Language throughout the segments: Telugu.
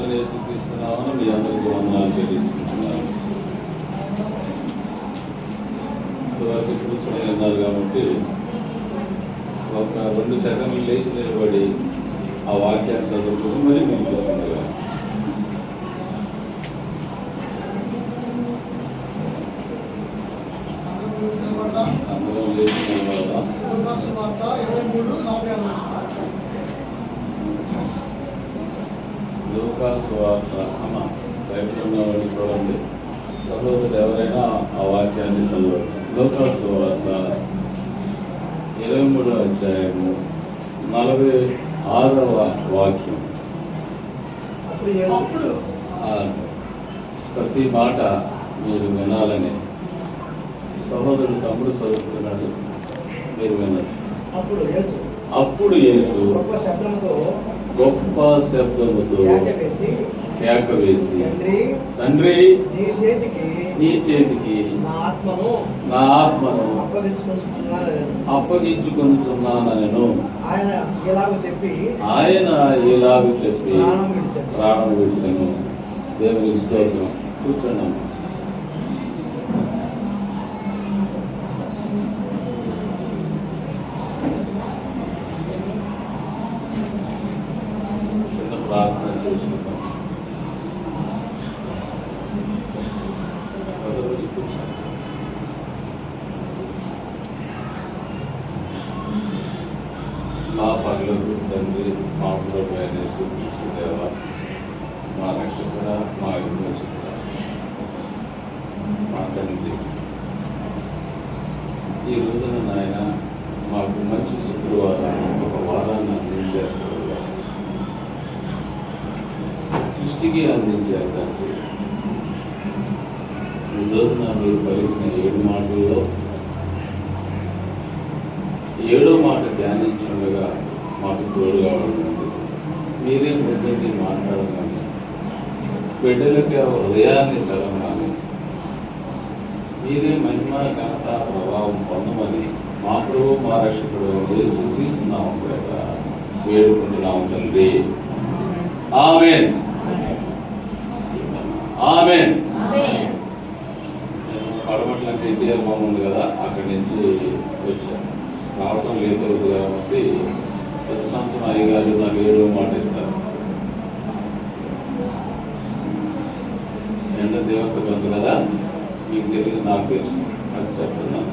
ప్రభుత్వం యేసుక్రీస్తున్నామని మీ అందరికీ వందనాలు తెలియజేస్తున్నాను. ఇంతవరకు కూర్చొని ఉన్నారు కాబట్టి ఒక 2 సెకండ్లు లేచి నిలబడి ఆ వాక్యాన్ని చదువుకుని మరి మేము కూర్చుంటారు. అందులో లేచి నిలబడదాం. లూకా సువార్త అమ్మ బయట ఉన్న వాళ్ళు చూడండి. సహోదరులు ఎవరైనా ఆ వాక్యాన్ని చదవచ్చు. లూకా సువార్త 23వ అధ్యాయము 46వ వాక్యం. ప్రతి మాట మీరు వినాలని సహోదరుడు తమ్ముడు చదువుతున్నాడు, మీరు వినచ్చు. అప్పుడు యేసు గొప్ప శబ్దముతో కేక వేసి, తండ్రి నీ చేతికి నా ఆత్మను అప్పగించుకొనుచున్నానను ఆయన ఇలాగ చెప్పి ప్రాణం విడిచెను. దేవునికి స్తోత్రం. కూర్చున్నాము. ప్రార్థన చేసుకుంటాం. మా పనులకు తండ్రి మా ప్రభువైన యేసుక్రీస్తు దేవా, మా రక్షకుడ, మా విమోచకుడ, మా తండ్రి, ఈ రోజున నాయన మాకు మంచి శుక్రవారాన్ని, ఒక వారాన్ని అందించారు. సృష్టికి అందించారు తండ్రి. ఈ రోజున మీరు పలికిన 7 మాటల్లో 7వ మాట ధ్యానించుండగా మాకు తోడుగా ఉండండి. మీరే ముందుండి మాట్లాడకండి. బిడ్డలకి హృదయాన్ని తెలవాలి. మీరే మహిమ ఘనత ప్రభావం పొందమని మా ప్రభు మా రక్షకుడు యేసుక్రీస్తున్నాము వేడుకుంటున్నాము తండ్రి. ఆమేన్. ఆమేన్. నేను పడమట్లంటే ఇండియర్ బొమ్మ ఉంది కదా, అక్కడి నుంచి వచ్చాను. రావటం లేట్ అవుతుంది కాబట్టి ప్రతి సంవత్సరం అయ్యగారు నాకు 7వ మాట ఇస్తారు. ఎండ దేవత ఉంది కదా, మీకు తెలియదు, నాకు తెలుసు, అది చెప్తున్నాను.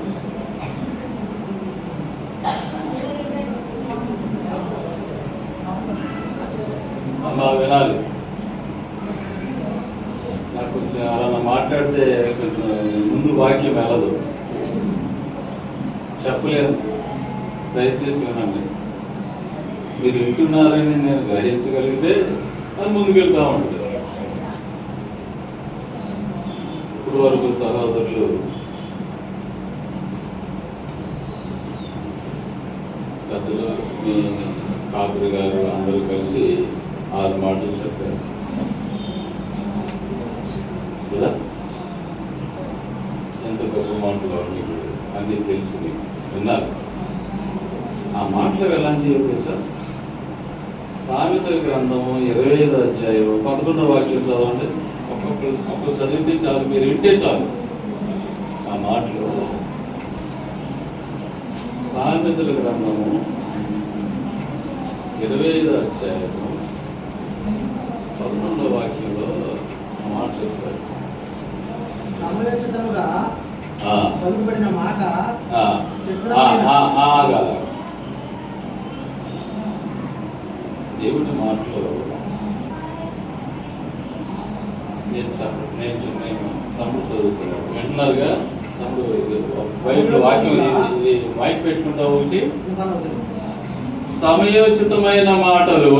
అమ్మా వినాలి. నాకు కొంచెం అలా మాట్లాడితే కొంచెం ముందు వాక్యం వెళ్ళదు, చెప్పలేదు. దయచేసి వినండి. మీరు వింటున్నారని నేను గ్రహించగలిగితే అది ముందుకెళ్తా ఉంటుంది. ఇప్పుడు వరకు సహోదరులు పెద్దలు, మీ కాపురి గారు అందరూ కలిసి 6 మాటలు చెప్పారు కదా. ఎంత గొప్ప మాటలు మీకు అన్నీ తెలిసి మీకు విన్నారు. ఆ మాటలు ఎలా చెప్పారు సార్? సామెతల గ్రంథము 25వ అధ్యాయం 11వ వాక్యం చదవండి. ఒక్కొక్కరు చదివితే చాలు, మీరు వింటే చాలు. ఆ మాటలు సామెతల గ్రంథము 25వ అధ్యాయము 11వ వాక్యంలో మాట చెప్తారు. సమయోచితముగా పలుకుబడిన మాట దేవుడి మాటలో నేను తమ్ముడు చదువుతున్నాడు, వింటున్నారుగా. తమ్ముడు బయట వాక్యం ఇది మైక్ పెట్టుకుంటా ఒకటి. సమయోచితమైన మాటలు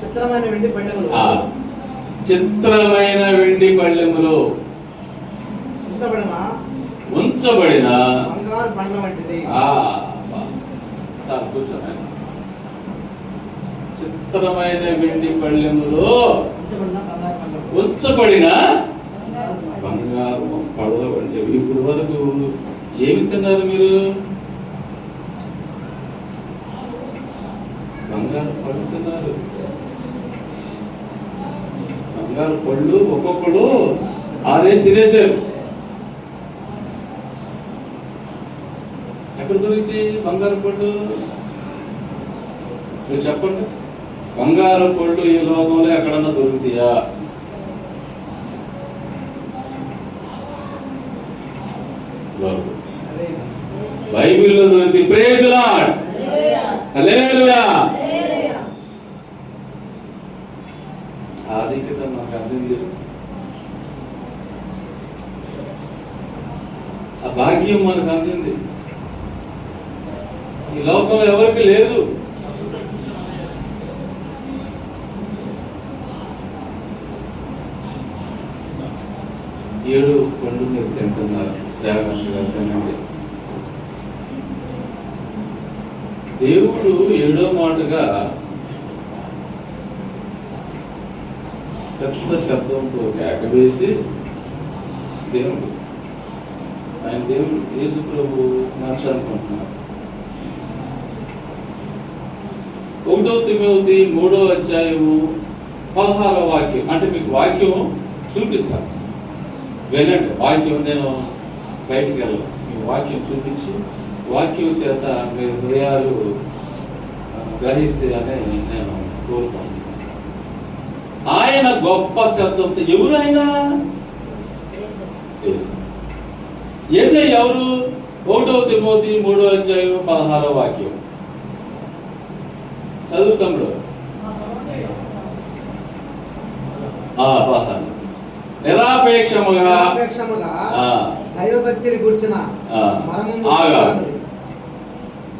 చిత్రమైన వెండి పళ్ళెములు ఉంచబడిన బంగారు పండ్ల వంటిది. చాలా కూర్చోండి. చిత్రమైన వెండి పళ్ళెములో ఉంచబడిన బంగారు పళ్ళ వంటివి. ఇప్పుడు వరకు ఏమి తిన్నారు మీరు? బంగారు పళ్ళు తిన్నారు. బంగారు పళ్ళు ఒక్కొక్కడు 6 తినేశారు. ఎక్కడ దొరికితే బంగారు పళ్ళు? మీరు చెప్పండి. బంగారు పళ్ళు ఈ లోకంలో ఎక్కడన్నా దొరుకుతాయా? బైబిల్లో దొరికితే ప్రైజ్ లార్డ్, హల్లెలూయా. ఆధిక్యత మాకు అందింది. ఆ భాగ్యం మనకు అందింది. ఈ లోకంలో ఎవరికి లేదు. ఏడు పళ్ళు మీరు తింటున్నారు, జాగ్రత్తగా తినండి. దేవుడు 7వ మాటగా పెద్ద శబ్దంతో కేకవేసి, దేవుడు ఆయన దేవుడు యేసు ప్రభు మార్చాలనుకుంటున్నారు. 1 తిమోతి 3వ అధ్యాయము 16వ వాక్యం. అంటే మీకు వాక్యం చూపిస్తాను, వినండి. వాక్యం నేను బయటికి వెళ్ళను, మీ వాక్యం చూపించి వాక్యం చేత మీ హృదయాలు గ్రహిస్తే అని నేను కోరుతాను. ఆయన గొప్ప శబ్దంతో, ఎవరు ఆయన? యేసయ్య. ఎవరు? 1 తిమోతి 3వ అధ్యాయం 16వ వాక్యం చదువుతాడు. నిరాపేక్షముగా దైవభక్తిని కూర్చిన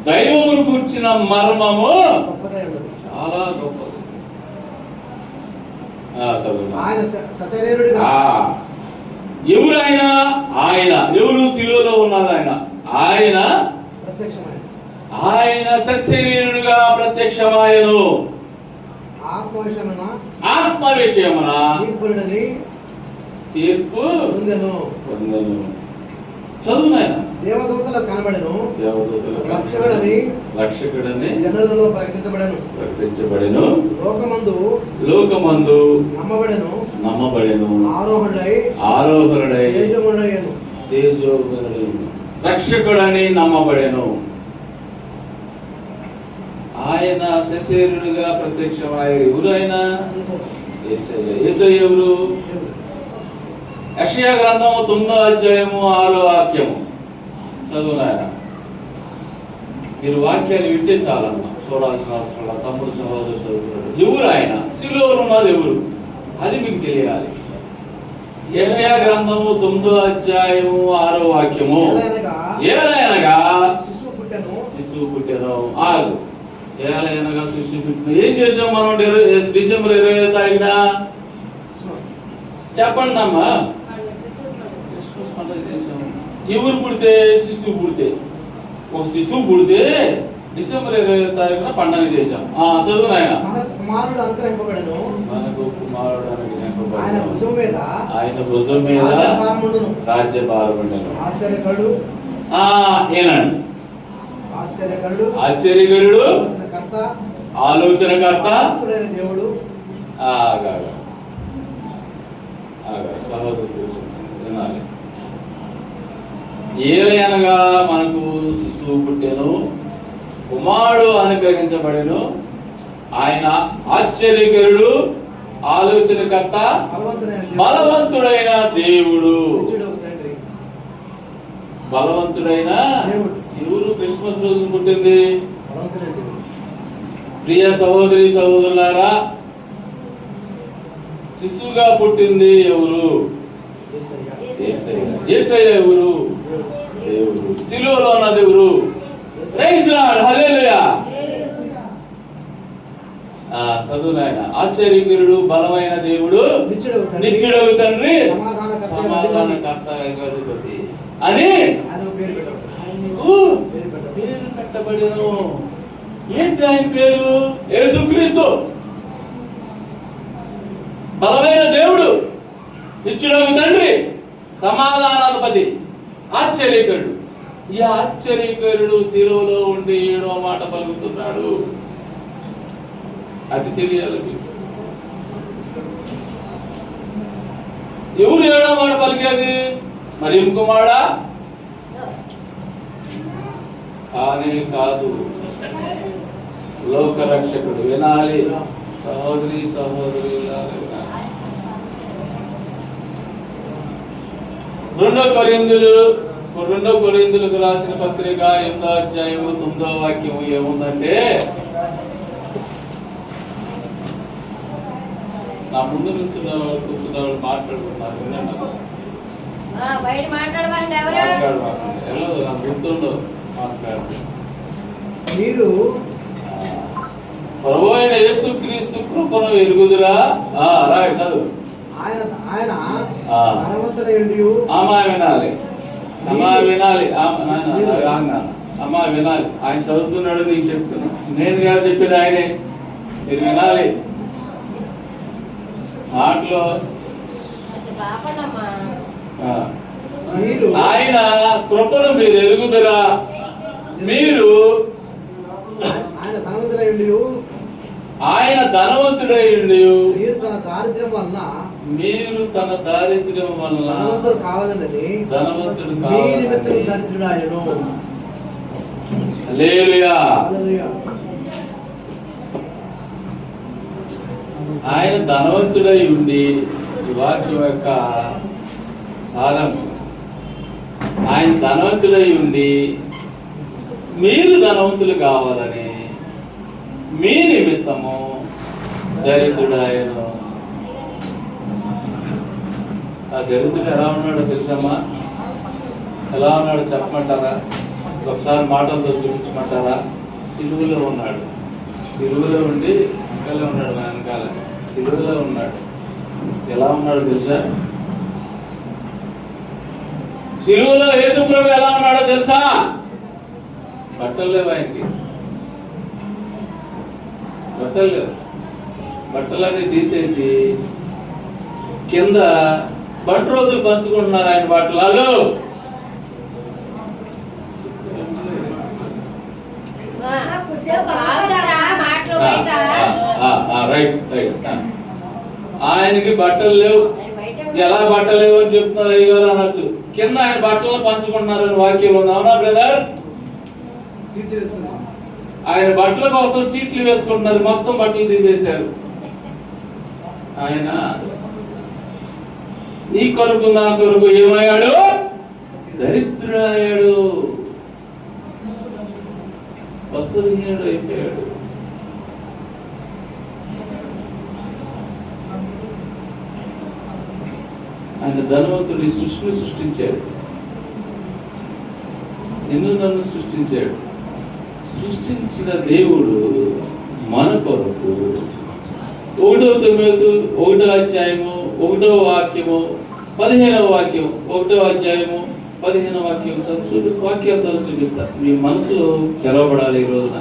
దైవమును కూర్చిన మర్మము చాలా గొప్పది. ఆయన సశరీరుడిగా. ఎవరు ఆయన? ఆయన ఎవరు? శిలువలో ఉన్నారు ఆయన. ఆయన ప్రత్యక్షమైన, ఆయన సశరీరుడిగా ప్రత్యక్షమాయను. ఆత్మ విషయమున తీర్పు పొందెను. చదువు నాయన. దేవదూతలకు కనబడెను, రక్షకుడని జనులలో ప్రకటించబడెను. లోకమందు నమ్మబడెను. ఆరోహణుడై తేజోమయుడై రక్షకుడని నమ్మబడెను. ఆయన సశరీరుడిగా ప్రత్యక్షమయ్యారు. ఎవరు ఆయన? యేసయ్య. యేసయ్య ఎవరు? యెషయా గ్రంథము 9వ అధ్యాయము 6వ వాక్యము చదువు నాయన. మీరు వాక్యాలు వింటే చాలన్న, చూడాల్సిన అవసరం. తమ్ముడు సహోదరు చదువుతున్నాడు. ఎవరు ఆయన? శిలువలో ఉన్నది ఎవరు? అది మీకు తెలియాలి. యెషయా గ్రంథము 9వ అధ్యాయము 6వ వాక్యము. ఏలయనగా శిశువు పుట్టెను. ఏలయనగా శిశువు పుట్టిన. ఏం చేసాం మనం డిసెంబర్ 25వ తారీఖున? చెప్పండి అమ్మా. క్రిస్మస్ పండుగ చేసాము. ఎవరు పుడితే? శిశువు పుడితే. ఒక శిశువు పుడితే డిసెంబర్ 20వ తారీఖున పండుగ చేశాం. చదువు నాయన. మనకు కుమారుడు అనుగ్రహింపబడెను. ఆయన భుజం మీద రాజ్యభారం ఉండెను. ఆశ్చర్యకరుడు. ఏనండి. ఆశ్చర్యకరుడు, ఆలోచనకర్త దేవుడు. సహోదరుడు వినాలి. ఏలయనగా మనకు శిశువు పుట్టెను, కుమారుడు అనుగ్రహించబడెను. ఆయన ఆశ్చర్యకరుడు, ఆలోచనకర్త, బలవంతుడైన దేవుడు. బలవంతుడైన ఎవరు? క్రిస్మస్ రోజు పుట్టింది. ప్రియ సహోదరి సహోదరులారా, శిశువుగా పుట్టింది ఎవరు? యేసయ్య. ఎవరు? దేవుడు. శిలువలో ఉన్నది ఎవరు? ప్రైజ్ లార్డ్, హల్లెలూయా. చదువు నాయన. ఆశ్చర్యకరుడు, బలమైన దేవుడు, నిత్యుడగు తండ్రి, సమాధానకర్త, అధిపతి అని పేరు పెట్టబడెను. ఏంటి ఆయన పేరు? యేసుక్రీస్తు. బలమైన దేవుడు, నిత్యుడగు తండ్రి, సమాధానాధిపతి, ఆశ్చర్యకరుడు. ఈ ఆశ్చర్యకరుడు శిలువలో ఉండి 7వ మాట పలుకుతున్నాడు. అది తెలియాలి. ఎవరు ఏడో మాట పలికేది? మరి కుమారుడా? కానే కాదు, లోకరక్షకుడు. వినాలి సహోదరి సహోదరి. రెండో కొరింథీయులకు రాసిన పత్రిక 8వ అధ్యాయము 9వ వాక్యం ఏముందంటే, నా ముందు నుంచి కూర్చున్న వాళ్ళు మాట్లాడుతున్నారు, వినండి. నా గుర్తుండో మాట్లాడు. మీరు ప్రభు అయిన యేసుక్రీస్తు కృపను ఎరుగుదురా? రాయ్ చదువు. అమ్మా వినాలి, అమ్మా వినాలి, అమ్మా వినాలి. ఆయన చదువుతున్నాడు, నీకు చెప్తున్నా. నేను కాదు చెప్పేది, ఆయనే. మీరు వినాలి. మాటలో ఆయన కృపను మీరు ఎరుగుదురా? మీరు ఆయన ధనవంతుడై మీరు తన దారిద్ర్యం వలన ధనవంతుడు కావాలని దరిద్రుడాయను. హల్లెలూయా. ఆయన ధనవంతుడై ఉండి, ఈ వాక్యం యొక్క సారాంశం, ఆయన ధనవంతుడై ఉండి మీరు ధనవంతులు కావాలని మీ నిమిత్తము దరిద్రుడాయను. ఆ దరిద్రుడు ఎలా ఉన్నాడో తెలుసమ్మా? ఎలా ఉన్నాడో చెప్పమంటారా? ఒకసారి మాటలతో చూపించమంటారా? సిలువలో ఉన్నాడు. సిలువలో ఉండి వెనకాలే ఉన్నాడు, నా వెనకాల సిలువలో ఉన్నాడు. ఎలా ఉన్నాడు తెలుసా? సిలువలో యేసు ప్రభు ఎలా ఉన్నాడో తెలుసా? బట్టలు లేవు ఆయనకి, బట్టలు లేవు. బట్టలన్నీ తీసేసి కింద బంటి రోజులు పంచుకుంటున్నారు ఆయన బట్టలు. Right right. ఆయనకి బట్టలు లేవు. ఎలా బట్టలు లేవు అని చెప్తున్నారు అయ్యారు అనొచ్చు. కింద ఆయన బట్టలను పంచుకుంటున్నారని వాక్యం ఉంది, అవునా బ్రదర్? ఆయన బట్టల కోసం చీట్లు వేసుకుంటున్నారు, మొత్తం బట్టలు తీసేశారు. ఆయన నీ కొరకు నా కొరకు ఏమయ్యాడు? దరిద్రుడయ్యాడు, వస్త్రహీనుడు అయిపోయాడు. ఆయన ధనవంతుడి సృష్టిని సృష్టించాడు, నిన్ను నన్ను సృష్టించాడు. సృష్టించిన దేవుడు మన కొరకు 1వ తిమోతి 1వ అధ్యాయము 1వ వాక్యము 15వ వాక్యం, 1వ అధ్యాయము 15వ వాక్యం వాక్యార్థాలు చూపిస్తారు. మీ మనసులో తెరవబడాలి ఈ రోజున.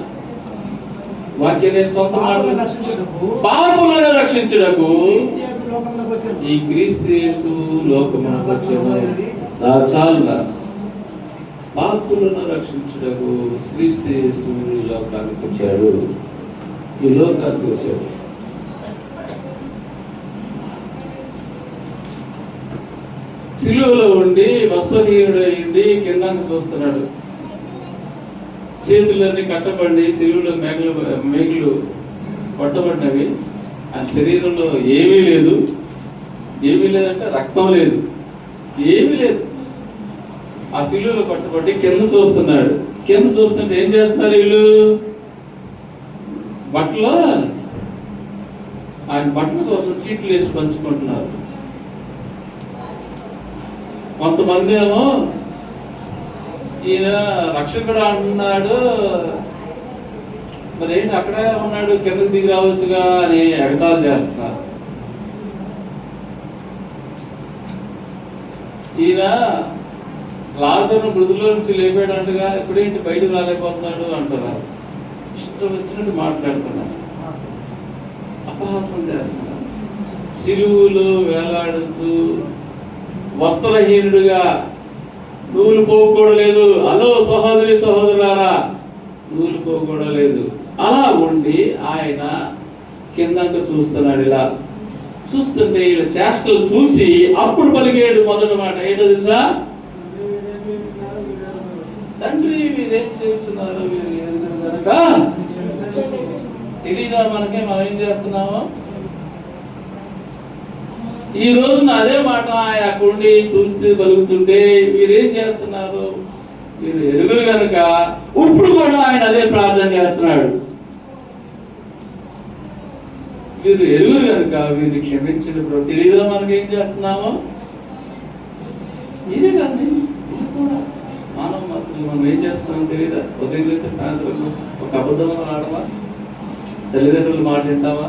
వాక్యాన్ని సొంత పాపులను రక్షించుటకు ఈ క్రీస్తు యేసు లోకమునకు వచ్చెను. చాలుగా పాపులను రక్షించుటకు క్రీస్తు యేసు ఈ లోకానికి వచ్చాడు, ఈ లోకానికి వచ్చాడు. సిలువలో ఉండి వస్త్రహీనుడైండి కిందాన్ని చూస్తున్నాడు. చేతులన్నీ కట్టబడి సిలువలో మేకులు కొట్టబడినవి. ఆ శరీరంలో ఏమీ లేదు. ఏమీ లేదంటే రక్తం లేదు, ఏమీ లేదు. ఆ సిలువలో కట్టబడి కింద చూస్తున్నాడు. కింద చూస్తుంటే ఏం చేస్తున్నారు వీళ్ళు? బట్టలో ఆయన బట్టల కోసం చీట్లు వేసి పంచుకుంటున్నారు. కొంతమంది ఏమో ఈయన రక్షకుడు అంటున్నాడు, మరి ఏంటి అక్కడే ఉన్నాడు, కిందకి దిగి రావచ్చుగా అని ఎగతాళి చేస్తున్నారు. ఈయన లాజరును మృదులో నుంచి లేపాడంటగా, ఇప్పుడేంటి బయటకు రాలేకపోతున్నాడు అంటున్నారు. ఇష్టం వచ్చినట్టు మాట్లాడుతున్నారు, అపహాసం చేస్తున్నారు. సిలువలో వేలాడుతూ వస్త్రహీనుడుగా, నూలు పోకూడలేదు. అలో సహోదరి సహోదరులారా, నూలు పోకూడలేదు. అలా ఉండి ఆయన కిందకు చూస్తున్నాడు. ఇలా చూస్తుంటే వీళ్ళ చేష్టలు చూసి అప్పుడు పలికేడు మొదటి మాట ఏంటో తెలుసా? తండ్రి వీరేం చేస్తున్నారు, వీరు ఎరుగురు కనుక తెలీదా మనకి? మనం ఏం చేస్తున్నామో ఈ రోజున అదే మాట ఆయన అక్కడుండి చూస్తే పలుకుతుంటే వీరేం చేస్తున్నారు, వీరు ఎరుగురు కనుక ఇప్పుడు కూడా ఆయన అదే ప్రార్థన చేస్తున్నాడు. వీరు ఎరుగురు కనుక వీరిని క్షమించండి ప్రభు. తెలియదురా మనకి ఏం చేస్తున్నామో? మీరే కాదు కూడా మానవ మాత్రం మనం ఏం చేస్తున్నామో తెలియదా? ఉదయం అయితే సాయంత్రం ఒక అబద్ధం ఆడమా? తల్లిదండ్రులు మాట వింటావా?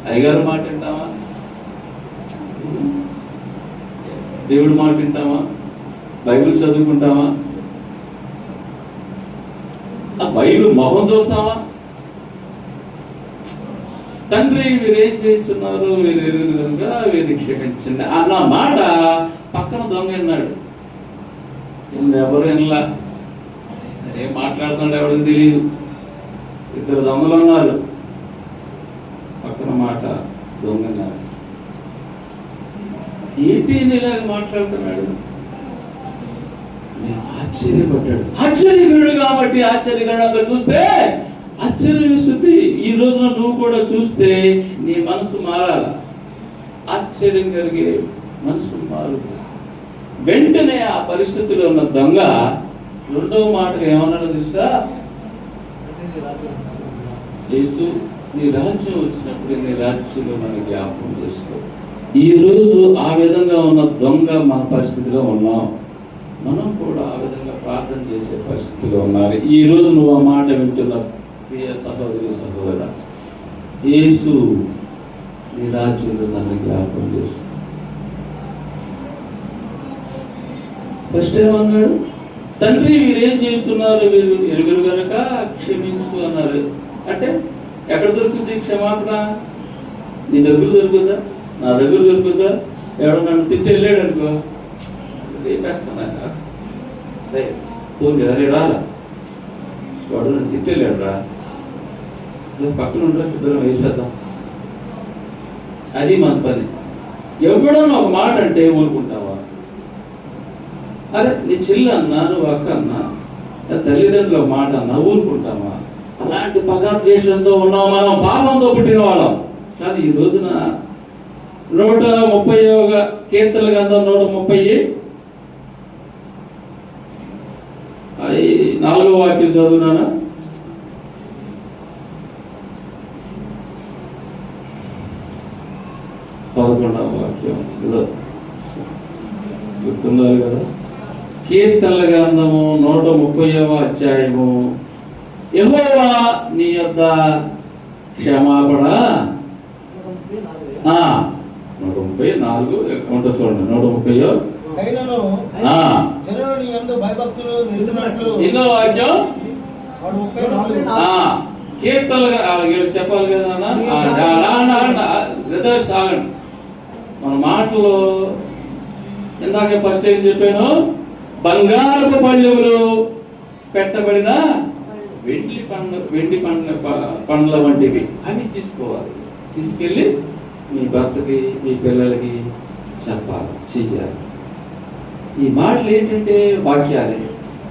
అయ్యగారు మాట వింటావా? దేవుడి మాట వింటావా? బైబిల్ చదువుకుంటావా? ఆ బైబిల్ మొహం చూస్తావా? తండ్రి వీరేం చేస్తున్నారు, వీరు ఎరుగురు కనుక వీరిని క్షమించండి అన్న మాట పక్కన దొంగ విన్నాడు. ఎవరు వినలా, ఏం మాట్లాడుతున్నాడు ఎవరికి తెలియదు. ఇద్దరు దొంగలు ఉన్నారు, పక్కన మాట దొంగ విన్నాడు. ఏంటి ఇలాగ మాట్లాడుతున్నాడు? ఆశ్చర్యపడ్డాడు. ఆశ్చర్యకరుడు కాబట్టి ఆశ్చర్యకరంగా చూస్తే ఆశ్చర్యం వేస్తుంది. ఈ రోజున నువ్వు కూడా చూస్తే నీ మనసు మారాల. ఆశ్చర్యం కలిగే మనసు మారు. వెంటనే ఆ పరిస్థితిలో ఉన్న దొంగ రెండవ మాటగా ఏమన్నాడో తెలుసా? యేసు నీ రాజ్యం వచ్చినప్పుడు నీ రాజ్యంలో మన జ్ఞాపకం చేసుకో. ఈ రోజు ఆ విధంగా ఉన్న దొంగ మన పరిస్థితిలో ఉన్నాం. మనం కూడా ఆ విధంగా ప్రార్థన చేసే పరిస్థితిలో ఉన్నారు. ఈ రోజు నువ్వు ఆ మాట వింటున్న ప్రియ సహోదరి సహోదరుడా, యేసు నీ రాజ్యంలో నన్ను జ్ఞాపకం చేసు. ఫస్ట్ ఏమన్నాడు? తండ్రి వీరేం చేస్తున్నారు, వీరు ఎరుగురు కనుక క్షమించు అన్నారు. అంటే ఎక్కడ దొరుకుతుంది క్షమాపణ? నీ దగ్గర దొరుకుతుందా? నా దగ్గర దొరుకుతుందా? ఎవడో నన్ను తిట్టి వెళ్ళాడు అనుకో, రేపేస్తాను ఫోన్ కదా, రాలా వాడు నన్ను తిట్టి వెళ్ళాడు రా, పక్కన ఉండరా ఇద్దరం వేసేద్దాం. అది మన పని. ఎవడన్నా ఒక మాట అంటే ఊరుకుంటావా? అరే నీ చెల్లి అన్నా, నువ్వు అక్క అన్నా, తల్లిదండ్రులు ఒక మాట అన్నా ఊరుకుంటావా? అలాంటి పగాద్వేషంతో ఉన్నాం మనం, పాపంతో పుట్టిన వాళ్ళం. కానీ ఈ రోజున 130వ కీర్తన గ్రంథం 130 అది 4వ వాక్యం చదువునానా? పదకొండవ వాక్యం గుర్తున్నారు కదా? కీర్తనల గ్రంథము 130వ అధ్యాయము. యెహోవా నీ యొద్ద క్షమాపణ 134 ఉంటుంది చూడండి. 130 ఎన్నో వాక్యం? కీర్తనలు చెప్పాలి కదా. సాగండి మన మాటలు. ఇందాక ఫస్ట్ ఏం చెప్పాను? బంగారపు పళ్ళెములు పెట్టబడిన వెండి పండ్ల వంటివి అవి తీసుకోవాలి. తీసుకెళ్ళి మీ భర్తకి మీ పిల్లలకి చెప్పాలి, చెయ్యాలి. ఈ మాటలు ఏంటంటే వాక్యాలే.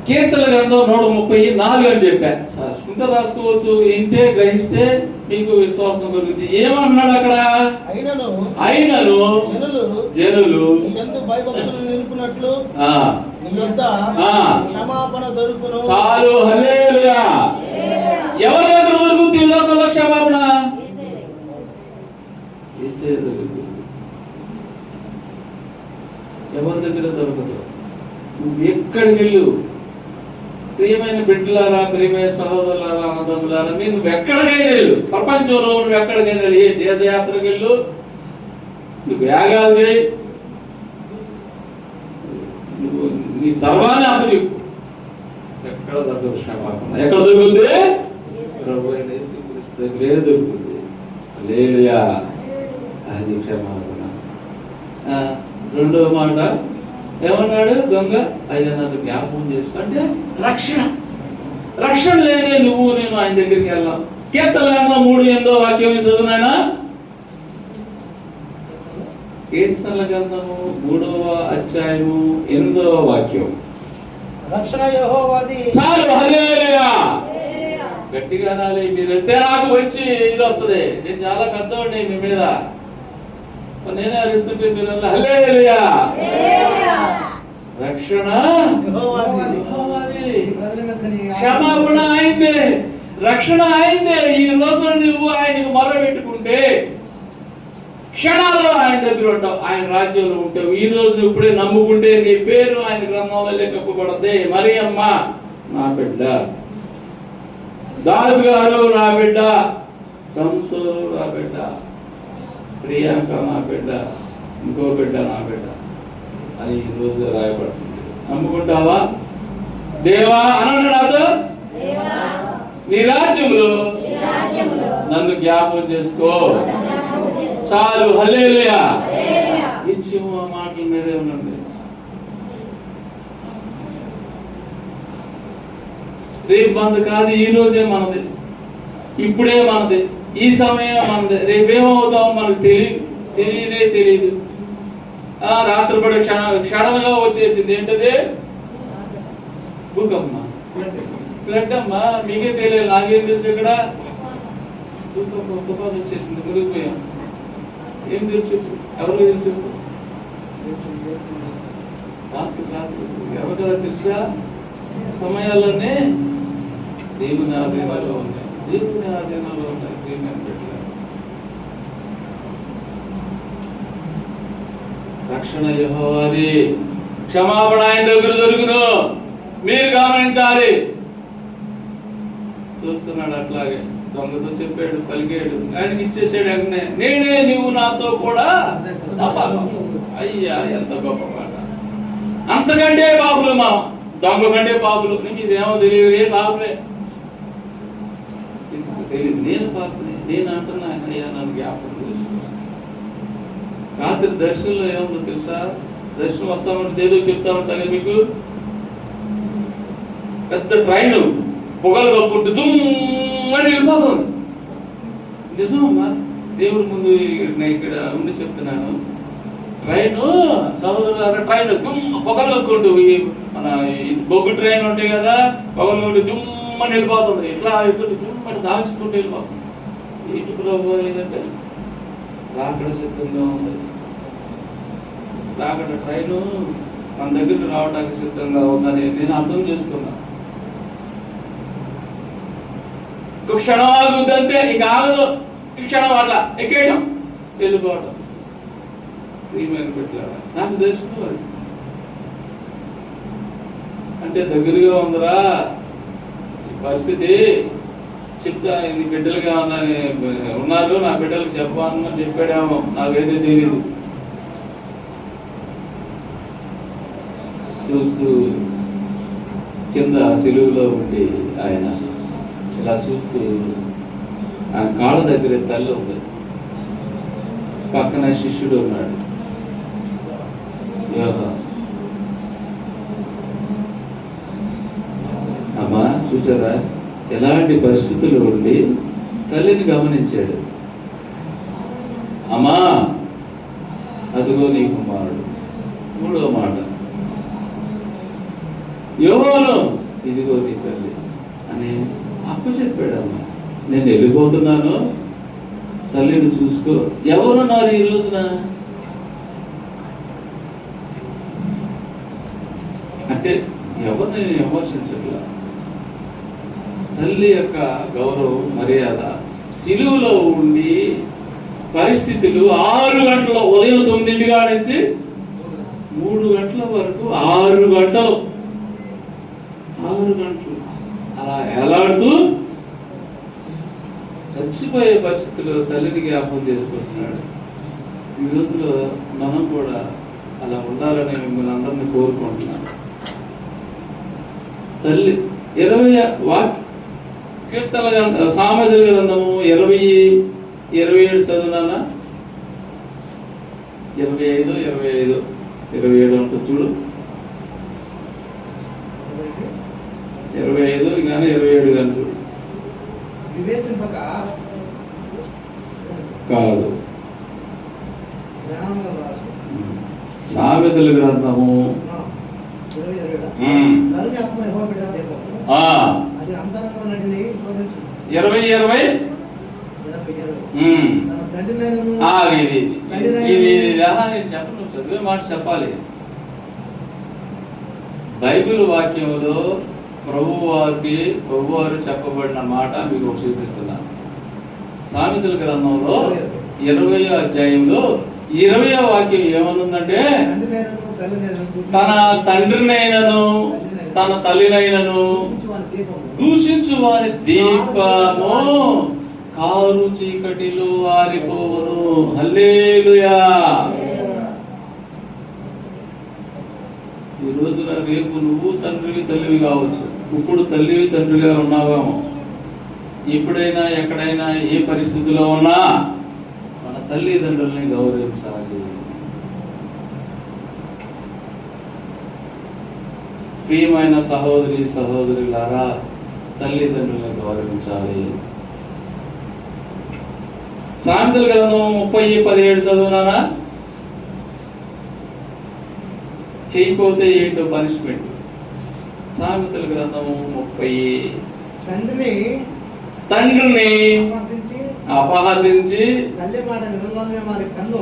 కీర్తన గ్రంథం 134 అని చెప్పా. ఇంకా రాసుకోవచ్చు. ఇంటే గ్రహిస్తే మీకు విశ్వాసం కలుగుతుంది. ఏమన్నాడు అక్కడ? అయినను జనులు చాలు. హల్లెలూయా. ఎవరి దగ్గర దొరుకుతుంది ఈ లోకంలో క్షమాపణ? ఎవరి దగ్గర దొరకదు. నువ్వు ఎక్కడికి వెళ్ళు, ప్రియమైన బిడ్డలారా, ప్రియమైన సహోదరులారా, అన్నదమ్ములారా, నువ్వు ఎక్కడికైనా వెళ్ళు, ప్రపంచంలో నువ్వు ఎక్కడికైనా వెళ్ళు, ఏ తీర్థయాత్రకు వెళ్ళు, నువ్వు యాగాలు చేయి, నువ్వు నీ సర్వాన్ని అప్పచెప్పు, ఎక్కడ దొరకదు క్షమాపణ. ఎక్కడ దొరుకుతుంది? ప్రభువైన యేసుక్రీస్తు దగ్గరే దొరుకుతుంది. హల్లెలూయా. అది క్షమాపణ. రెండవ మాట ఏమన్నాడు దొంగ? అయ్యా నన్ను జ్ఞాపకం చేసుకో అంటే రక్షణ. రక్షణ లేనే నువ్వు నేను ఆయన దగ్గరికి వెళ్ళాం. కీర్తన గ్రంథం 3:8 చదువునాయనా. కీర్తనల గ్రంథము 3:8 రక్షణ యెహోవాది. చాలు, హల్లెలూయా. గట్టిగా అనాలి. మీరు వస్తే నాకు వచ్చి ఇది వస్తుంది. నేను చాలా పెద్దవాడిని మీ మీద, నేనే అరుస్తుంటే మీరు హల్లెలూయా. రక్షణ యెహోవాది. క్షమాపణ అయిందే, రక్షణ అయిందే. ఈ రోజు నువ్వు ఆయనకు మొరపెట్టుకుంటే క్షణాల్లో ఆయన దగ్గర ఉంటావు, ఆయన రాజ్యంలో ఉంటావు. ఈ రోజు నువ్వు ఇప్పుడే నమ్ముకుంటే నీ పేరు ఆయన గ్రంథంలో లెక్కపబడద్ది. మరియమ్మ నా బిడ్డ, దాసు గారు నా బిడ్డ, సంసోరు నా బిడ్డ, ప్రియాంక నా బిడ్డ, ఇంకో బిడ్డ నా బిడ్డ అని ఈ రోజు రాయబడుతుంది. నమ్ముకుంటావా? దేవా అనండి నాతో, నీ రాజ్యంలో నన్ను జ్ఞాపకం చేసుకో. చాలు, హల్లెలూయా. ఇచ్చి మాటల మీదే ఉండండి. రేపు మనది కాదు, ఈ రోజే మనది, ఇప్పుడే మనది, ఈ సమయం మనది. రేపేమవుతాం మనకు తెలియదు. రాత్రిపడి క్షణంగా వచ్చేసింది. ఏంటది? భూకమ్మ, ఫ్లడ్ అమ్మా. మీకే తెలియదు, నాకేం తెలుసు. ఇక్కడ భూకమ్మ, తుఫాను వచ్చేసింది, మునిగిపోయాం. ఏం తెలుసు? ఎవరు తెలుసు? రాత్రి ఎవరికైనా తెలుసా? సమయాల్లోనే దేవుని ఆధీనంలో ఉన్నాయి, దేవుని ఆధీనంలో ఉన్నాయి. దేవుని పెట్టలేదు. రక్షణ యెహోవాది. క్షమాపణ ఆయన దగ్గర దొరుకును. మీరు గమనించాలి. చూస్తున్నాడు అట్లాగే. దొంగతో చెప్పాడు, పలికాడు, ఆయనకి ఇచ్చేసాడు. వెంటనే నేనే నీవు నాతో కూడా. అయ్యా, ఎంత గొప్ప మాట. అంతకంటే పాపులు మా దొంగ కంటే పాపులు. నీకు ఇదేమో తెలియదు, ఏ పాపులే తెలియదు. నేను పాపనే, నేను అంటున్నా. అయ్యా నన్ను జ్ఞాపకం చేసుకో. రాత్రి దర్శనంలో ఏముందో తెలుసా? దర్శనం వస్తామంటే ఏదో చెప్తా ఉంటా కదా మీకు. పెద్ద ట్రైన్ పొగలు కప్పుకుంటూ దుమ్మని వెళ్ళిపోతుంది. నిజమమ్మా, దేవుడి ముందు ఇక్కడ ఉండి చెప్తున్నాను. ట్రైన్ సహోదరు, ట్రైన్ పొగలు కప్పుకుంటూ, మన బొగ్గు ట్రైన్ ఉంటాయి కదా, పొగలు కొట్టి దుమ్మని వెళ్ళిపోతుంది. ఇట్లా దుమ్మని దాల్చుకుంటూ వెళ్ళిపోతుంది. ఇటు ప్రభు ఏంటంటే రాకడ సిద్ధంగా ఉంది. రాకడ ట్రైను మన దగ్గర రావడానికి సిద్ధంగా ఉందని నేను అర్థం చేసుకున్నా. ఒక క్షణం ఆగుద్ది అంతే, ఇక ఆగదు. ఈ క్షణం అట్లా ఎక్కేయడం, వెళ్ళిపోవడం. ప్రియమైన పెట్టాడు. నాకు తెలుసు అంటే దగ్గరగా ఉందిరా ఈ పరిస్థితి. చెప్తా, నీ బిడ్డలుగా ఉన్నారు, నా బిడ్డలకు చెప్పాలని చెప్పాడేమో, నాకైతే తెలియదు. చూస్తూ కింద సిలువలో ఉండి ఆయన ఇలా చూస్తూ, ఆ కాళ్ళ దగ్గర తల్లి ఉంది, పక్కన శిష్యుడు ఉన్నాడు. అమ్మా చూసారా, ఎలాంటి పరిస్థితులు ఉండి తల్లిని గమనించాడు. అమ్మా అదిగో నీ కుమారుడు. మూడో మాట, యోహాను ఇదిగో నీ తల్లి అని అప్పు చెప్పాడమ్మా. నేను వెళ్ళిపోతున్నాను, తల్లిని చూసుకో. ఎవరున్నారు ఈ రోజున? అంటే ఎవరిని నేను విమర్శించట్లా. తల్లి యొక్క గౌరవం, మర్యాద. సిలువలో ఉండి పరిస్థితులు 6 గంటల, ఉదయం 9 నుంచి 3 గంటల వరకు 6 గంటలు అలా ఎలాడుతూ చచ్చిపోయే పరిస్థితుల్లో తల్లిని జ్ఞాపకం చేసుకుంటున్నాడు. ఈ రోజులో మనం కూడా అలా ఉండాలని మిమ్మల్ని అందరినీ కోరుకుంటున్నాను. తల్లి 20 కీర్తన సామెతల గ్రంథము 20:27 చదువునా? 25 ఉంటుంది చూడు. 25 కానీ 27 కానీ చూడు. వివేచింపక కాదు. జ్ఞానంగా రాసు. సామెతల గ్రంథము 20:20 నరుని ఆత్మ యెహోవా బిడ్డ దీపము. అది అంతరంగం నటిని శోధించు. 20:20 తన తండ్రినైనను ఇది చెప్పను, చదివే మాట చెప్పాలి. బైబిల్ వాక్యంలో ప్రభువారు చెప్పబడిన మాట మీకు ఒకటి చూపిస్తున్నా. సామెతల గ్రంథంలో 20వ అధ్యాయంలో 20వ వాక్యం ఏమనుందంటే, తన తండ్రినైనను తన తల్లినైనను దూషించు వారి దీపము కారు చీకటిలో ఆరిపోవును. హల్లెలూయా. ఈ రోజున రేపు నువ్వు తండ్రివి తల్లివి కావచ్చు. ఇప్పుడు తల్లివి తండ్రిగా ఉన్నావేమో. ఎప్పుడైనా ఎక్కడైనా ఏ పరిస్థితిలో ఉన్నా మన తల్లిదండ్రుల్ని గౌరవించాలి. ప్రియమైన సహోదరులారా, తల్లిదండ్రుల్ని గౌరవించాలి. సామెతల గ్రంథం 30:17 చదువునానా? చేయకపోతే ఏంటో పనిష్మెంట్. సామెతల గ్రంథము 30. తండ్రిని అపహసించి తల్లి మాట వినగానే వారి కన్ను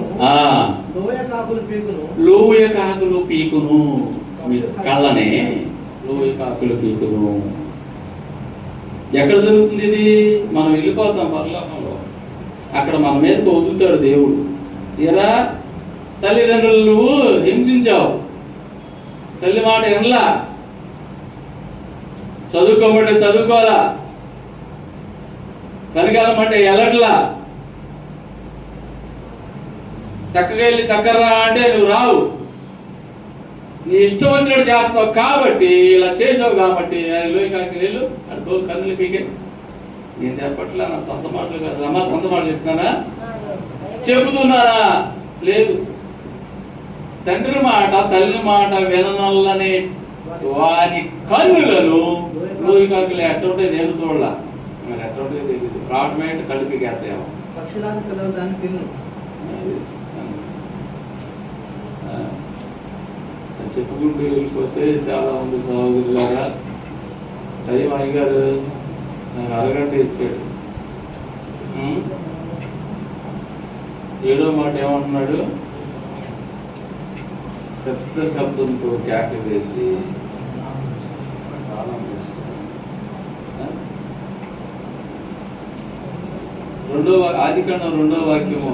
లోయ కాకులు పీకును. మీ కళ్ళనే లోయ కాకులు పీకును. ఎక్కడ జరుగుతుంది ఇది? మనం వెళ్ళిపోతాం పరలోకంలో. అక్కడ మన మీదకి వదులుతాడు దేవుడు. ఎలా తల్లిదండ్రులు నువ్వు హింసించావు, తల్లి మాట వినలా, చదువుకోమంటే చదువుకోవాలా, పనికాలమంటే ఎలట్లా, చక్కగా వెళ్ళి చక్కర్రా అంటే నువ్వు రావు, నీ ఇష్టం వచ్చినట్టు చేస్తావు కాబట్టి, ఇలా చేసావు కాబట్టి లోయ కాకి వెళ్ళు అడుగు కన్నులు పీకే. నేను చెప్పట్లా, నా సొంత మాటలు కాదు. అమ్మ సొంత మాటలు చెప్తున్నానా? చెబుతున్నానా? లేదు. తండ్రి మాట తల్లి మాట విననల్లని వారి కన్నులను లోయ కాకులు ఎట్ట ఉంటే నేను చూడాల. మరి ఎట్ట ఉంటే తెలియదు. రావటమేంటి కడుపుకి ఎత్తాము. చెప్పుకుంటూ వెళ్ళిపోతే చాలా మంది సహోదరులారా, టైం అయ్యగారు నాకు అరగంట ఇచ్చాడు. 7వ మాట ఏమంటున్నాడు? పెద్ద శబ్దంతో కేకలు వేసి ఆదికాండం 2వ వాక్యము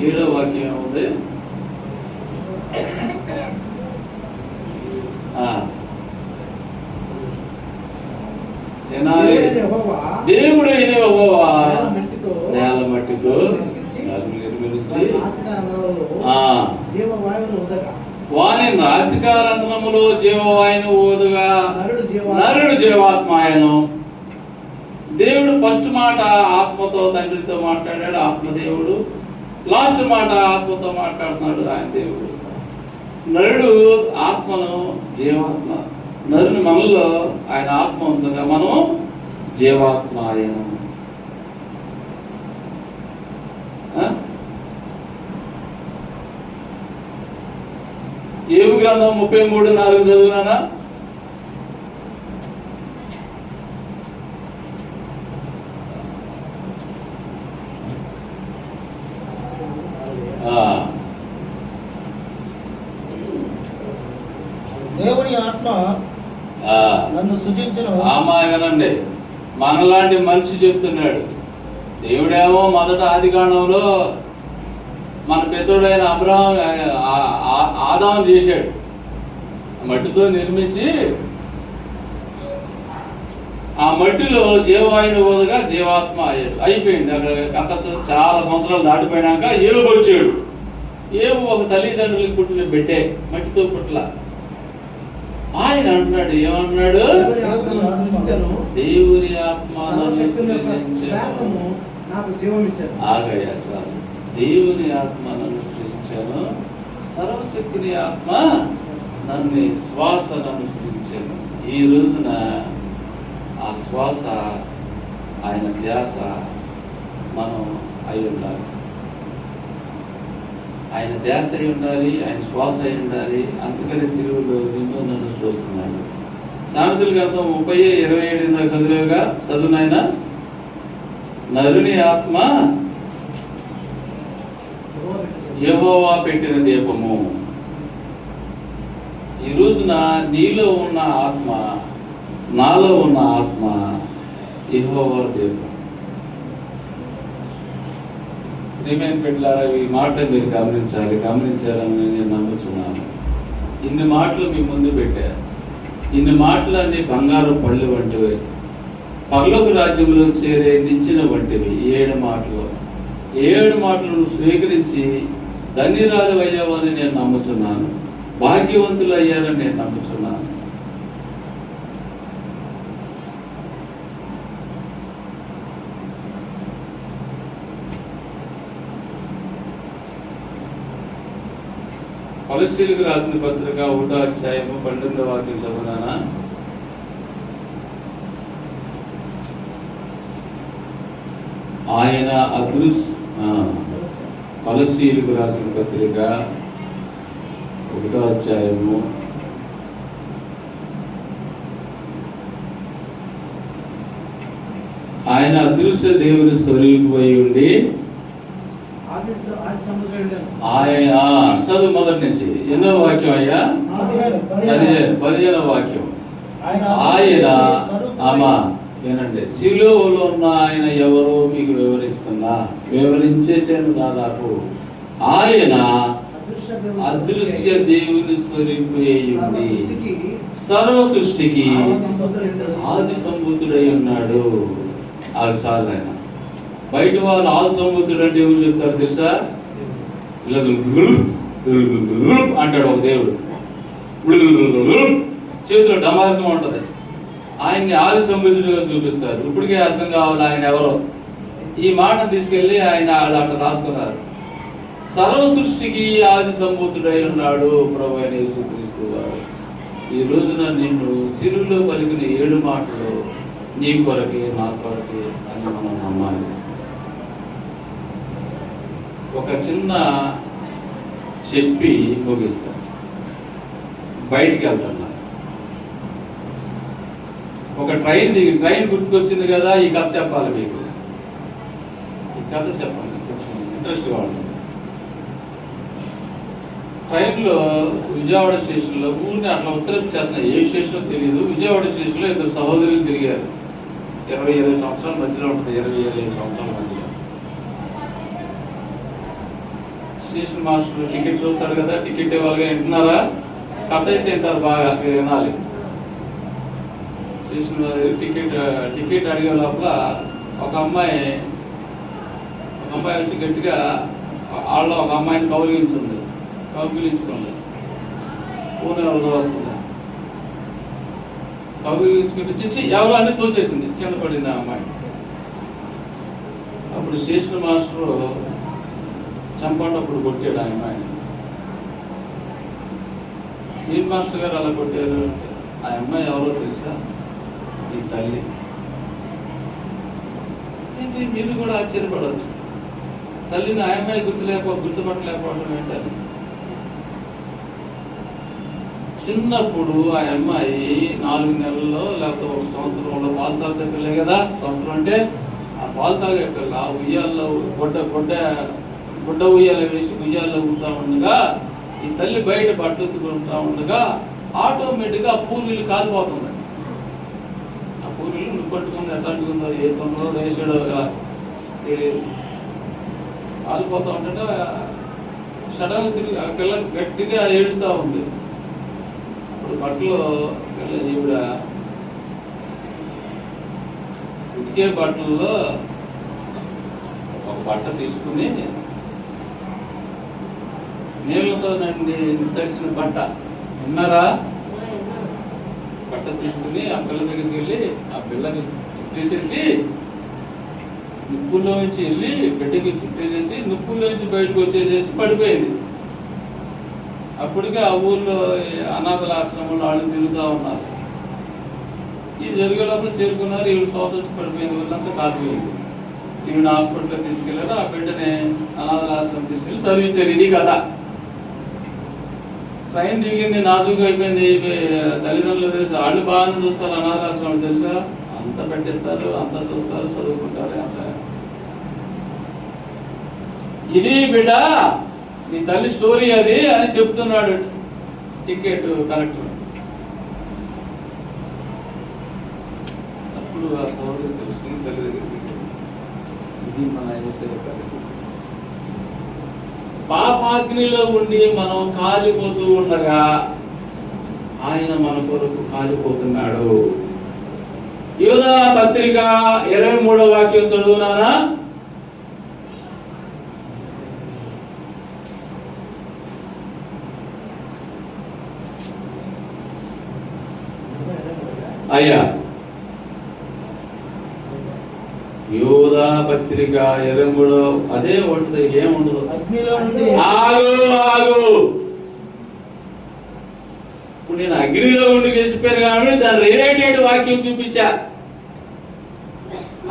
7వ వాక్యం ఏముంది? దేవుడైన యెహోవా నేల మట్టితో వాని నాసికారంధ్రములో జీవవాయును ఊదగా నరుడు జీవాత్మాయను. దేవుడు ఫస్ట్ మాట ఆత్మతో తండ్రితో మాట్లాడాడు, ఆత్మదేవుడు. లాస్ట్ మాట ఆత్మతో మాట్లాడుతున్నాడు, ఆయన దేవుడు. నరుడు ఆత్మను జీవాత్మ, నరుని మనలో ఆయన ఆత్మ ఉంచగా మనం జీవాత్మాయను. యోబు గ్రంథం 33:4 చదువునానా? దేవుని ఆత్మ నన్ను సృజించును. వినండి, మనలాంటి మనిషి చెప్తున్నాడు. దేవుడేమో మొదట ఆదికాండంలో మన పితరుడైన అబ్రహాం ఆదాము చేశాడు. మట్టితో నిర్మించి ఆ మట్టిలో జీవవాయుని ఊదగా జీవాత్మ అయ్యాడు. అయిపోయింది. అక్కడ అంత చాలా సంవత్సరాలు దాటిపోయినాక ఏబు వచ్చాడు. ఏబు ఒక తల్లిదండ్రులకి పుట్టిన బిడ్డే, మట్టితో పుట్ల. ఆయన అంటున్నాడు, ఏమన్నాడు? దేవుని ఆత్మ ఆగయ్యా సార్, దేవుని ఆత్మ నన్ను సృజించాను, సర్వశక్తిని ఆత్మ నన్ను శ్వాస నన్ను సృజించాను. ఈ రోజున ఆ శ్వాస ఆయన ధ్యాస మనం అయి ఉండాలి. ఆయన ధ్యాస అయి ఉండాలి, ఆయన శ్వాస అయి ఉండాలి. అందుకని సిలువలో నిన్ను నన్ను చూస్తున్నాడు. సామెతల గ్రంథం 30:27 ఇందాక చదివేగా చదువునైనా, నరుని ఆత్మ యెహోవా పెట్టిన దీపము. ఈ రోజున నీలో ఉన్న ఆత్మ, నాలో ఉన్న ఆత్మ యెహోవా దీపం. ప్రియమైన బిడ్డలారా, ఈ మాట మీరు గమనించాలని నేను నమ్ముతున్నాను. ఇన్ని మాటలు మీ ముందు పెట్టారు. ఇన్ని మాటలన్నీ బంగారు పళ్ళు వంటివి, పరలోక రాజ్యంలో చేరే నిచ్చెన వంటివి. 7 మాటలు 7 మాటలను స్వీకరించి ధన్యరాలు అయ్యావని నేను నమ్ముతున్నాను. భాగ్యవంతులు అయ్యారని నేను నమ్ముతున్నాను. కొలస్సీలకు రాసిన పత్రిక 1వ అధ్యాయము 12వ వాక్యం చదువునానా. ఆయన కొలస్సీలకు రాసిన పత్రిక 1వ అధ్యాయము ఆయన అదృశ్య దేవుని స్వరూపమై ఉండి ఆయన చదువు మొదటి నుంచి 8వ వాక్యం అయ్యా, 15వ వాక్యం. ఆయన ఏనండి, సిలువలో ఉన్న ఆయన ఎవరో మీకు వివరించేసాను దాదాపు. ఆయన అదృశ్య దేవుని స్వరూపమై ఉండి సర్వ సృష్టికి ఆది సంభూతుడై ఉన్నాడు. అది చాలు. ఆయన బయట వాళ్ళు ఆది సంభూతుడు అంటే ఎవరు చెప్తారు తెలుసా? అంటాడు ఒక దేవుడు, చేతిలో డమార్గం ఉంటుంది. ఆయన్ని ఆది సంభూతుడిగా చూపిస్తారు. ఇప్పటికే అర్థం కావాలి ఆయన ఎవరో. ఈ మాట తీసుకెళ్ళి ఆయన అట్లా రాసుకున్నారు. సర్వ సృష్టికి ఆది సంభూతుడై ఉన్నాడు ప్రభువైన యేసుక్రీస్తు వారు. ఈ రోజున నిన్ను సిలువలో పలికిన 7 మాటలు నీ కొరకే, నా కొరకే అని మనం నమ్మాలి. ఒక చిన్న చెప్పి ముగిస్తాను. బయటికి వెళ్తాను. ఒక ట్రైన్ గుర్తుకొచ్చింది కదా, ఈ కథ చెప్పాలి మీకు. ఈ కథ చెప్పండి, కొంచెం ఇంట్రెస్ట్గా ఉంటుంది. ట్రైన్లో విజయవాడ స్టేషన్లో ఊరిని అట్లా ఉత్తరం చేస్తున్నా, ఏ స్టేషనో తెలియదు. విజయవాడ స్టేషన్లో 2 సహోదరులు తిరిగారు. 20 సంవత్సరాల మధ్యలో ఉంటుంది, 20 సంవత్సరాల మధ్యలో. స్టేషన్ మాస్టర్ టికెట్ చూస్తాడు కదా, టికెట్ ఇవ్వాలిగా. వింటున్నారా? కథ అయితే వింటారు, బాగా వినాలి. స్టేషన్ టికెట్ అడిగే లోపల ఒక అమ్మాయి వచ్చి గట్టిగా వాళ్ళ ఒక అమ్మాయిని కౌగిలించుకుంది. పూణె ఎవరిదో వస్తుంది. కౌగిలించుకుంటే చిచ్చి ఎవరో అన్నీ తోసేసింది, కింద పడింది ఆ అమ్మాయి. అప్పుడు స్టేషన్ మాస్టరు చంపండప్పుడు కొట్టాడు ఆ అమ్మాయిని. ఏం మాస్టర్ గారు అలా కొట్టారు? ఆ అమ్మాయి ఎవరో తెలుసా? ఈ తల్లి. ఏంటి, మీరు కూడా ఆశ్చర్యపడవచ్చు. తల్లిని ఆ అమ్మాయి గుర్తుపట్టలేకపోవడం ఏంటని. చిన్నప్పుడు ఆ అమ్మాయి 4 నెలల్లో లేకపోతే 1 సంవత్సరంలో పాలు తాగే పిల్లే కదా. సంవత్సరం అంటే ఆ పాలు తాగే పిల్ల ఉయ్యాల్లో గుడ్డ ఉయ్యాల వేసి ఉయ్యాల్లో ఊగుతూ ఉండగా, ఈ తల్లి బయట పట్టుకుంటూ ఉండగా ఆటోమేటిక్గా ఆ పూర్వీలు కాలిపోతుంది. ఆ పూర్వీలు నువ్వు పట్టుకుంది ఎట్లా అంటుకుందో, ఏ తొందరలో వేసాడో తెలియదు. కాలిపోతూ ఉంటే సడన్గా తిరిగి ఆ పిల్ల గట్టిగా ఏడుస్తూ ఉంది. అప్పుడు బట్టలు పిల్ల ఈవిడ ఉతికే బట్టల్లో ఒక బట్ట తీసుకుని నీళ్లతో తడిసిన బట్ట, విన్నారా? బట్ట తీసుకుని ఆ పిల్ల దగ్గరికి వెళ్ళి ఆ పిల్లకి చుట్టేసేసి నిప్పుల్లో నుంచి వెళ్ళి బిడ్డకి చుట్టేసేసి నిప్పుల్లో నుంచి బయటకు వచ్చేసేసి పడిపోయింది. అప్పటికే ఆ ఊర్లో అనాథల ఆశ్రమంలో వాళ్ళు తిరుగుతూ ఉన్నారు. ఇది జరిగే లోపల చేరుకున్నారు. ఈవిడ శ్వాస వచ్చి పడిపోయింది, వీళ్ళంతా కాలిపోయింది. ఈవిడ హాస్పిటల్కి తీసుకెళ్లారు. ఆ బిడ్డని అనాథాశ్రమం తీసుకెళ్ళి చదివించారు. ఇది కథ. ట్రైన్ దిగింది, నాజుగా అయిపోయింది. తల్లిదండ్రులు తెలుసు, వాళ్ళు బాగానే చూస్తారు. అనాథాశ్రమం తెలుసా, అంత పెట్టిస్తారు, అంత చూస్తారు, చదువుకుంటారు. అంత ఇది బిడ్డ నీ తల్లి స్టోరీ అది అని చెప్తున్నాడు టికెట్ కలెక్టర్. అప్పుడు ఆ సోదరుడు తెలుసుకుని తల్లి దగ్గరికి, ఇది మన పరిస్థితి. పాపాగ్నిలో ఉండి మనం కాలిపోతూ ఉండగా ఆయన మన కొరకు కాలిపోతున్నాడు. యోధా పత్రిక 23వ వాక్యం చదువునానా? అయ్యా, యోధా పత్రిక 23 అదే ఉంటుంది, ఏముండదు. ఆగు. ఇప్పుడు నేను అగ్నిలో ఉండి చెప్పాను కాబట్టి దాని రిలేటెడ్ వాక్యం చూపించా.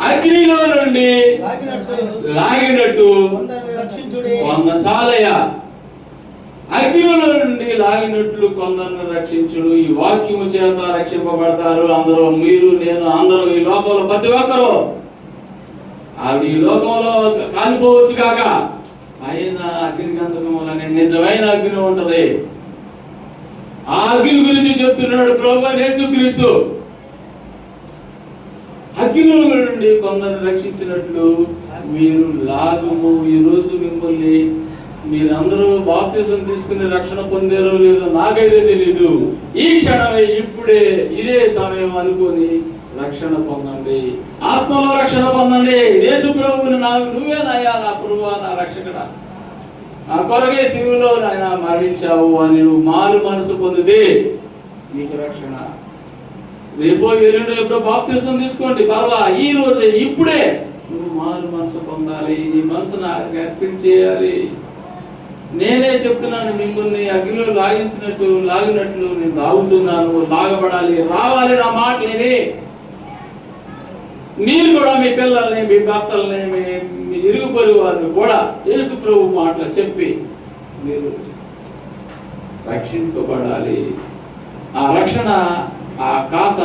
అగ్నిలో నుండి లాగినట్టు చాలయ్యా. అగ్నిలో నుండి లాగినట్లు కొందరిని రక్షించుడు. ఈ వాక్యము చేత రక్షింపబడతారు అందరూ, మీరు, నేను, అందరూ. ఈ లోకంలో ప్రతి ఒక్కరు ఆవిడ ఈ లోకంలో కాలిపోవచ్చు కాక ఆయన అగ్ని గంధకములనే నిజమైన అగ్ని ఉంటది. ఆ అగ్ని గురించి చెప్తున్నాడు ప్రభువైన యేసుక్రీస్తు. అగ్నిలో నుండి కొందరిని రక్షించినట్లు మీరు లాగుము. ఈ రోజు మిమ్మల్ని మీరందరూ బాప్తిసం తీసుకుని రక్షణ పొందారో లేదో నాకైతే తెలీదు. ఈ క్షణమే, ఇప్పుడే, ఇదే సమయం అనుకొని రక్షణ పొందండి, ఆత్మలో రక్షణ పొందండి. యేసు ప్రభువుని నువ్వేనయ్యా నా ప్రభువా, నా రక్షకుడా, నా కొరకే శిలువలో నాయన మరణించావు అని నువ్వు మారు మనసు పొందితే నీకు రక్షణ. రేపో ఎల్లుండో ఎప్పుడో బాప్తిసం తీసుకోండి, పర్వా. ఈ రోజే, ఇప్పుడే నువ్వు మారు మనసు పొందాలి. నీ మనసు నాకు అర్పించేయాలి. నేనే చెప్తున్నాను, మిమ్మల్ని అగ్నిలో లాగినట్లు నేను లాగుతున్నాను. లాగబడాలి, రావాలి నా మాటలేని. మీరు కూడా మీ పిల్లల్ని, మీ భర్తల్ని, మీ ఇరుగు పొరుగు వారిని కూడా యేసు ప్రభు మాటలు చెప్పి మీరు రక్షింపబడాలి. ఆ రక్షణ, ఆ ఖాత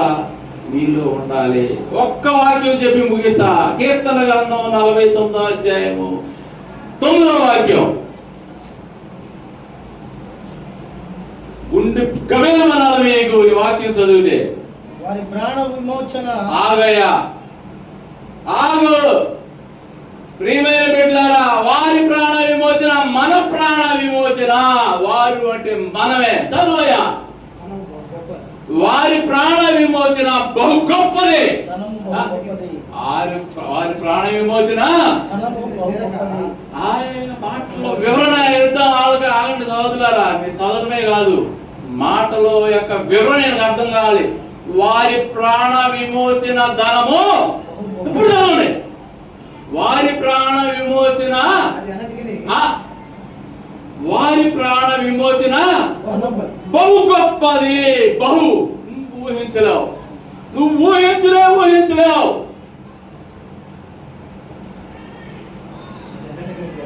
మీలో ఉండాలి. ఒక్క వాక్యం చెప్పి ముగిస్తా. కీర్తన గ్రంథం 49వ అధ్యాయము 9వ వాక్యం. గుండె గమేమనాలి మీకు ఈ వాక్యం చదివితే. వారి ప్రాణ విమోచన. ఆగయ్యా, ఆగు ప్రియమైన బిడ్డలారా. వారి ప్రాణ విమోచన, మన ప్రాణ విమోచన. వారు అంటే మనమే. చదువయ్యా. వారి ప్రాణ విమోచన బహు గొప్పది. వారి ప్రాణ విమోచన ఆయన మాటలో వివరణ ఇద్దాం. వాళ్ళకి ఆగండి సోదరులారా, మీరు చదవడమే కాదు, మాటలో యొక్క వివరణ అర్థం కావాలి. వారి ప్రాణ విమోచన ధనము. ఇప్పుడు చదవండి. వారి ప్రాణ విమోచన, వారి ప్రాణ విమోచన బహు గొప్పది. బహు ఊహించలేవు, నువ్వు ఊహించలేవు.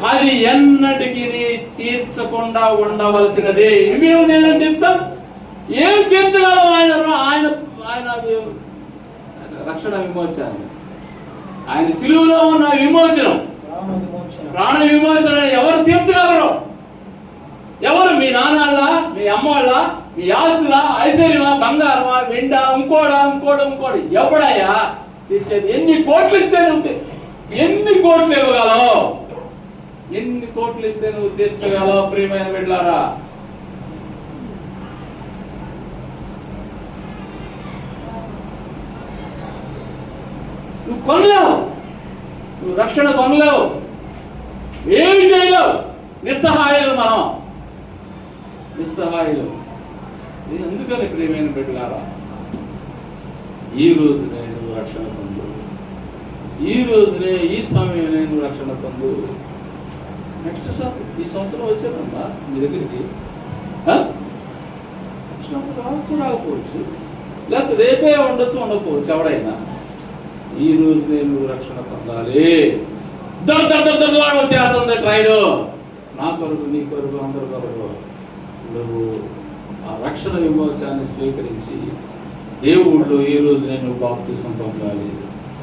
అది ఎన్నటికి తీర్చకుండా ఉండవలసినది. మేము నేను తీర్చుతాం. ఏం తీర్చగలం? ఆయన రక్షణ విమోచన, ఆయన సిలువలో ఉన్న విమోచనం, ప్రాణ విమోచన ఎవరు తీర్చగలరు? ఎవరు? మీ నాన్న, మీ అమ్మ వాళ్ళ, మీ ఆస్తుల, ఐశ్వర్యమా, బంగారమా, వెండ, ఇంకోటి ఎవడయ్యా తీర్చేది? ఎన్ని కోట్లు ఇస్తే నువ్వు, ఎన్ని కోట్లు ఇవ్వగలవు? ఎన్ని కోట్లు ఇస్తే నువ్వు తీర్చగలవు? ప్రియమైన బిడ్డలారా, నువ్వు కొనలేవు, నువ్వు రక్షణ కొనలేవు, ఏమి చేయలేవు. నిస్సహాయులు మనం, నిస్సహాయులు. అందుకని ప్రియమైన బిడ్డలారా, ఈ రోజునే నువ్వు రక్షణ పొందు. ఈ రోజునే, ఈ సమయమే నువ్వు రక్షణ పొందు. నెక్స్ట్ ఈ సంవత్సరం వచ్చేదమ్మా మీ దగ్గరికి. నెక్స్ట్ సంవత్సరం రావచ్చు, రాకపోవచ్చు. లేకపోతే రేపే ఉండొచ్చు, ఉండకపోవచ్చు. ఎవడైనా ఈ రోజు నేను రక్షణ పొందాలి, వచ్చేస్తుంది ట్రైన్, నా కొరకు నీ కొరకు అందరి కొరకు. నువ్వు ఆ రక్షణ విమోచనాన్ని స్వీకరించి దేవుళ్ళు ఈ రోజు నేను బాప్తిసం పొందాలి.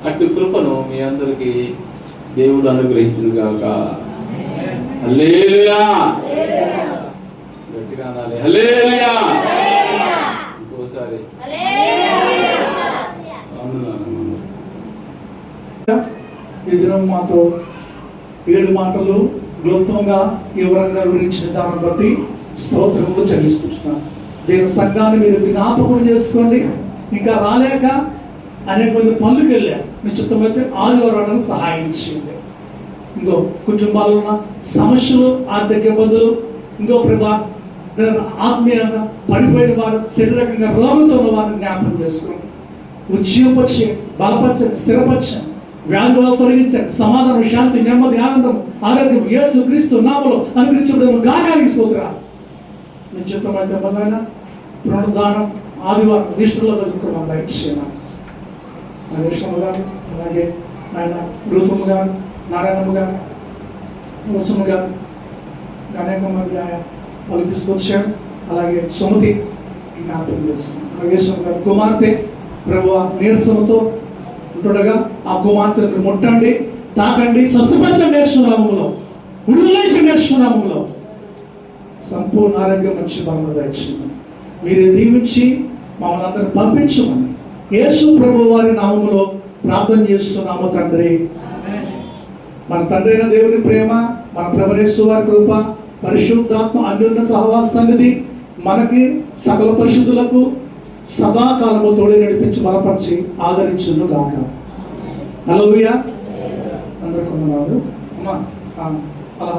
అట్టి కృపను మీ అందరికీ దేవుడు అనుగ్రహించును గాక. హల్లెలూయా, గట్టిగా అనాలి హల్లెలూయా. ఇంకోసారి ఈ దినం మాతో 7 మాటలు క్లుప్తంగా వివరంగా వివరించిన దాన్ని బట్టి స్తోత్రములు చెల్లిస్తున్నాను. దేవుని సంఘాన్ని మీరు జ్ఞాపకం చేసుకోండి. ఇంకా రాలేక అనేక మంది పనులకు వెళ్ళారు, మీ చిత్తమైతే ఆదివారం సహాయం చేయండి. ఇంకో కుటుంబాల్లో ఉన్న సమస్యలు, ఆర్థిక ఇబ్బందులు, ఇంకో ప్రభా ఆత్మీయంగా పడిపోయిన వారు, శారీరకంగా రోగంతో ఉన్న వారిని జ్ఞాపకం చేసుకోండి. ఉజ్జీవపరిచి, బలపరచండి, స్థిరపరచండి, వ్యాధులు తొలగించండి, సమాధానం, శాంతి, నెమ్మది, ఆనందం, ఆరోగ్యం యేసు క్రీస్తు నామములో అనుగ్రహించబడిన గానానికి స్తోత్రాలు. మీ చిత్తమైతే మొదలైన పునరుద్ధానం ఆదివారం నిష్ఠలో బతుకుతాం దయచేయమని నాగేశ్వరమ్మ గారు, అలాగే ఆయన రూపమ్మ గారు, నారాయణమ్మ గారు, ముసమ్మ గారు, అనేక మంది ఆయన వాళ్ళు తీసుకొచ్చారు. అలాగే సుమతి జ్ఞాపకం చేస్తాం. నాగేశ్వరమ్మ గారు కుమార్తె ప్రభువా నీరసంతో ఉంటుండగా ఆ కుమార్తెను ముట్టండి, తాకండి, స్వస్థపరచండి యేసునామములో, విడుదలైంచండి యేసునామములో, సంపూర్ణ ఆరోగ్యం మంచి బలము దయచేయండి. మీరే దీవించి మమ్మల్ని అందరిని పంపించమని యేసు ప్రభు వారి నామములో ప్రార్థన చేస్తున్నాము తండ్రి. మన తండ్రి అయిన దేవుని ప్రేమ, మన ప్రభు యేసు వారి కృప, పరిశుద్ధాత్మ అన్యోన్య సహవాసానిది మనకి సకల పరిశుద్ధులకు సదాకాలము తోడే నడిపించి బలపరిచి ఆదరించును గాక. హల్లెలూయా. అందరికీ వందనాలు. అమ్మా అలా